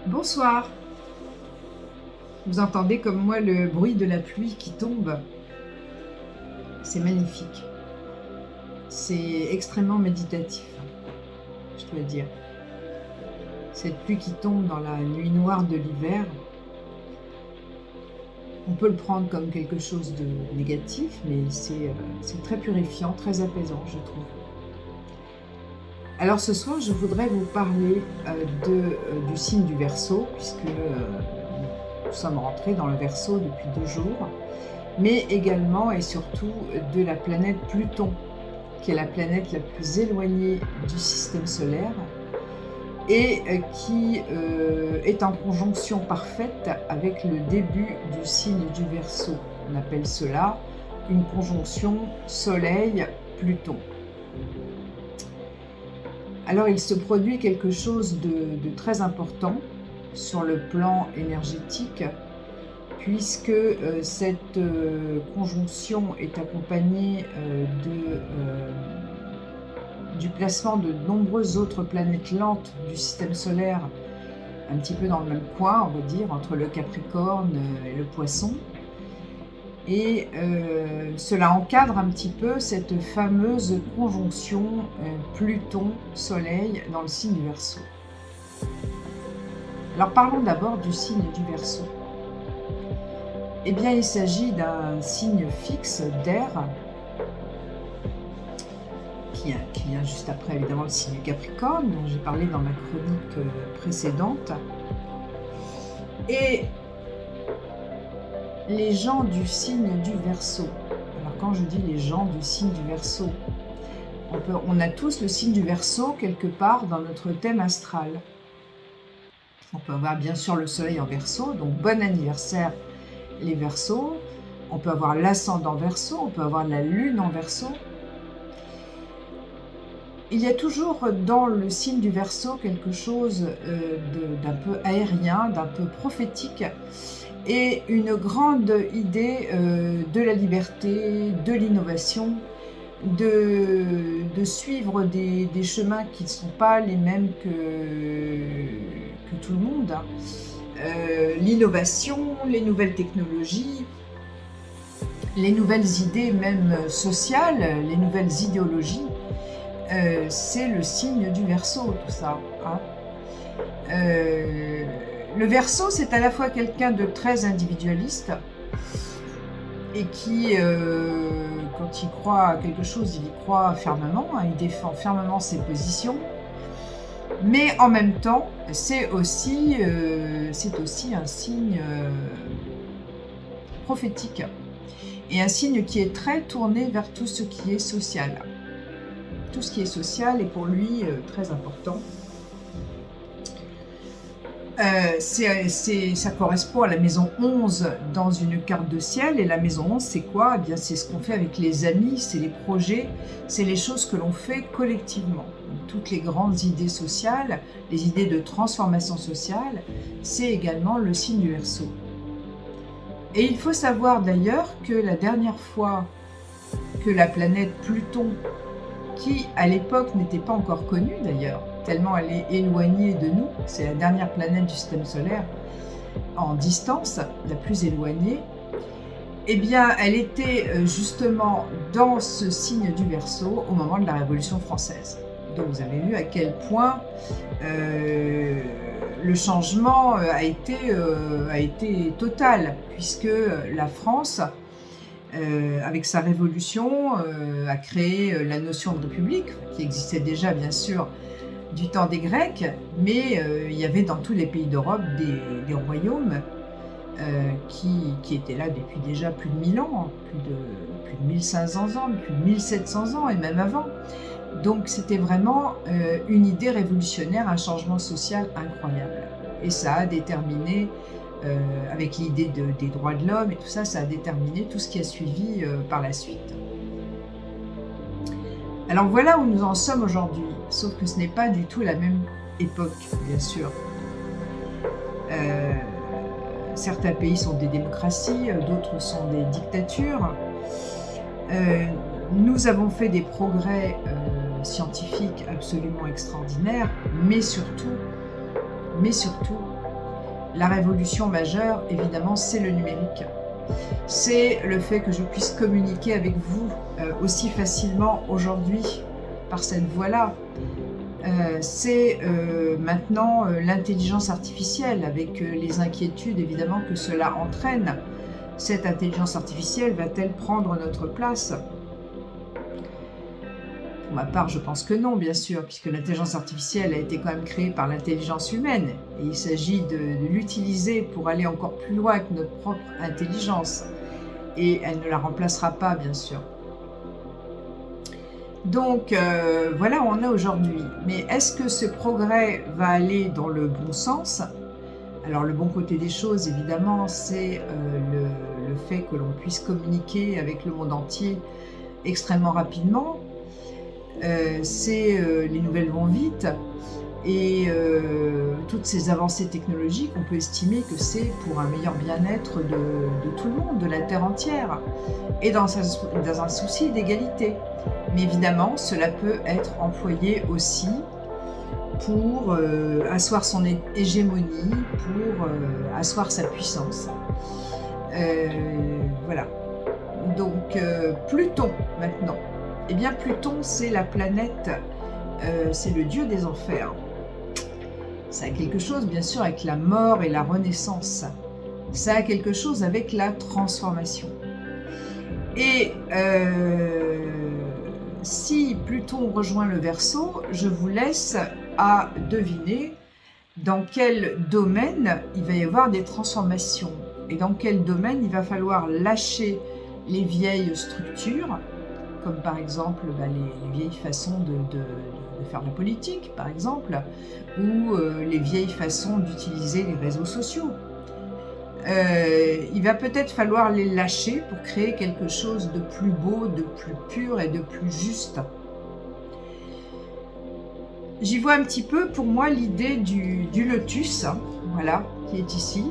Bonsoir. Vous entendez comme moi le bruit de la pluie qui tombe? C'est magnifique. C'est extrêmement méditatif, je dois dire. Cette pluie qui tombe dans la nuit noire de l'hiver, on peut le prendre comme quelque chose de négatif, mais c'est très purifiant, très apaisant, je trouve. Alors ce soir, je voudrais vous parler du signe du Verseau, puisque nous sommes rentrés dans le Verseau depuis 2 jours, mais également et surtout de la planète Pluton, qui est la planète la plus éloignée du système solaire et qui est en conjonction parfaite avec le début du signe du Verseau. On appelle cela une conjonction Soleil-Pluton. Alors il se produit quelque chose de très important sur le plan énergétique, puisque cette conjonction est accompagnée du placement de nombreuses autres planètes lentes du système solaire, un petit peu dans le même coin, on va dire, entre le Capricorne et le Poisson. Et cela encadre un petit peu cette fameuse conjonction Pluton-Soleil dans le signe du Verseau. Alors parlons d'abord du signe du Verseau. Eh bien, il s'agit d'un signe fixe d'air qui vient juste après, évidemment, le signe du Capricorne, dont j'ai parlé dans ma chronique précédente. Et les gens du signe du Verseau. Alors quand je dis les gens du signe du Verseau, on a tous le signe du Verseau quelque part dans notre thème astral. On peut avoir bien sûr le soleil en Verseau, donc bon anniversaire les Verseaux. On peut avoir l'ascendant Verseau, on peut avoir la lune en Verseau. Il y a toujours dans le signe du Verseau quelque chose d'un peu aérien, d'un peu prophétique, et une grande idée de la liberté, de l'innovation, de suivre des chemins qui ne sont pas les mêmes que tout le monde. L'innovation, les nouvelles technologies, les nouvelles idées même sociales, les nouvelles idéologies, c'est le signe du Verseau, tout ça. Hein. Le Verseau, c'est à la fois quelqu'un de très individualiste et qui, quand il croit à quelque chose, il y croit fermement, hein, il défend fermement ses positions, mais en même temps, c'est aussi un signe prophétique et un signe qui est très tourné vers tout ce qui est social. Tout ce qui est social est pour lui très important. Ça correspond à la maison 11 dans une carte de ciel. Et la maison 11, c'est quoi? Eh bien, c'est ce qu'on fait avec les amis, c'est les projets, c'est les choses que l'on fait collectivement. Donc, toutes les grandes idées sociales, les idées de transformation sociale, c'est également le signe du Verseau. Et il faut savoir d'ailleurs que la dernière fois que la planète Pluton, qui à l'époque n'était pas encore connue d'ailleurs, tellement elle est éloignée de nous, c'est la dernière planète du système solaire en distance, la plus éloignée, eh bien elle était justement dans ce signe du Verseau au moment de la Révolution française. Donc vous avez vu à quel point le changement a été total, puisque la France, avec sa révolution, a créé la notion de république, qui existait déjà bien sûr du temps des Grecs, mais il y avait dans tous les pays d'Europe des royaumes qui étaient là depuis déjà plus de 1000 ans, plus de 1500 ans, plus de 1700 ans et même avant. Donc c'était vraiment une idée révolutionnaire, un changement social incroyable. Et ça a déterminé, avec l'idée des droits de l'homme et tout ça, ça a déterminé tout ce qui a suivi par la suite. Alors voilà où nous en sommes aujourd'hui, sauf que ce n'est pas du tout la même époque, bien sûr. Certains pays sont des démocraties, d'autres sont des dictatures. Nous avons fait des progrès scientifiques absolument extraordinaires, mais surtout, la révolution majeure, évidemment, c'est le numérique. C'est le fait que je puisse communiquer avec vous aussi facilement aujourd'hui par cette voie-là. C'est maintenant l'intelligence artificielle avec les inquiétudes évidemment que cela entraîne. Cette intelligence artificielle va-t-elle prendre notre place? Pour ma part, je pense que non, bien sûr, puisque l'intelligence artificielle a été quand même créée par l'intelligence humaine. Et il s'agit de l'utiliser pour aller encore plus loin que notre propre intelligence. Et elle ne la remplacera pas, bien sûr. Donc, voilà où on est aujourd'hui. Mais est-ce que ce progrès va aller dans le bon sens? Alors, le bon côté des choses, évidemment, c'est le fait que l'on puisse communiquer avec le monde entier extrêmement rapidement. Les nouvelles vont vite et toutes ces avancées technologiques, on peut estimer que c'est pour un meilleur bien-être de tout le monde, de la Terre entière, et dans un souci d'égalité. Mais évidemment, cela peut être employé aussi pour asseoir son hégémonie, pour asseoir sa puissance. Voilà. Donc, Pluton, maintenant. Eh bien, Pluton, c'est la planète, c'est le dieu des enfers. Ça a quelque chose, bien sûr, avec la mort et la renaissance. Ça a quelque chose avec la transformation. Et si Pluton rejoint le Verseau, je vous laisse à deviner dans quel domaine il va y avoir des transformations et dans quel domaine il va falloir lâcher les vieilles structures, comme par exemple les vieilles façons de faire de la politique, par exemple, ou les vieilles façons d'utiliser les réseaux sociaux. Il va peut-être falloir les lâcher pour créer quelque chose de plus beau, de plus pur et de plus juste. J'y vois un petit peu, pour moi, l'idée du lotus, voilà, qui est ici.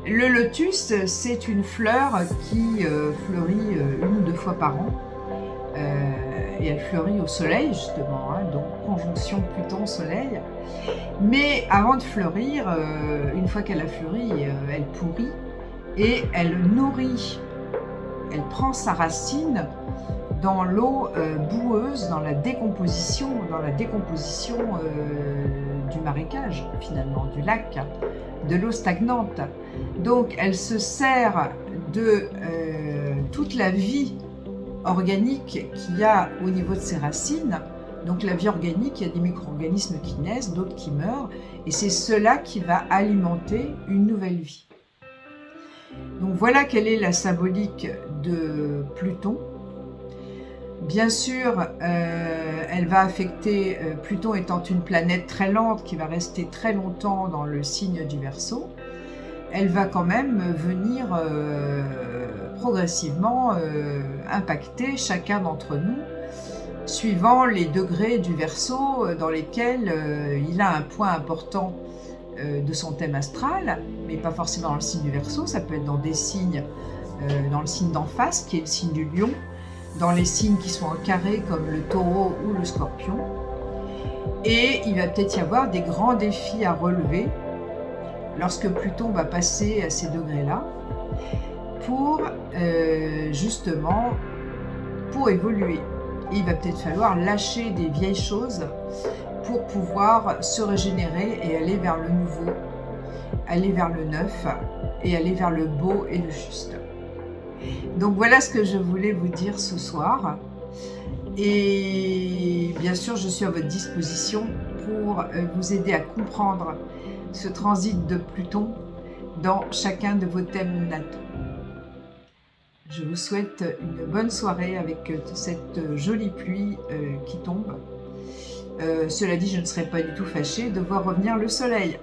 Le lotus, c'est une fleur qui fleurit 1 ou 2 fois par an. Et elle fleurit au soleil, justement, donc conjonction Pluton-Soleil. Mais avant de fleurir, une fois qu'elle a fleuri, elle pourrit et elle nourrit. Elle prend sa racine dans l'eau boueuse, dans la décomposition du marécage, finalement, du lac, de l'eau stagnante. Donc elle se sert de toute la vie organique qu'il y a au niveau de ses racines. Donc la vie organique, il y a des micro-organismes qui naissent, d'autres qui meurent, et c'est cela qui va alimenter une nouvelle vie. Donc voilà quelle est la symbolique de Pluton. Bien sûr, elle va affecter, Pluton étant une planète très lente qui va rester très longtemps dans le signe du Verseau, elle va quand même venir progressivement impacter chacun d'entre nous, suivant les degrés du Verseau dans lesquels il a un point important de son thème astral, mais pas forcément dans le signe du Verseau, ça peut être dans des signes, dans le signe d'en face, qui est le signe du Lion, dans les signes qui sont en carré, comme le Taureau ou le Scorpion. Et il va peut-être y avoir des grands défis à relever lorsque Pluton va passer à ces degrés-là, pour justement, pour évoluer. Et il va peut-être falloir lâcher des vieilles choses pour pouvoir se régénérer et aller vers le nouveau, aller vers le neuf et aller vers le beau et le juste. Donc voilà ce que je voulais vous dire ce soir. Et bien sûr, je suis à votre disposition pour vous aider à comprendre ce transit de Pluton dans chacun de vos thèmes nataux. Je vous souhaite une bonne soirée avec cette jolie pluie qui tombe. Cela dit, je ne serais pas du tout fâchée de voir revenir le soleil.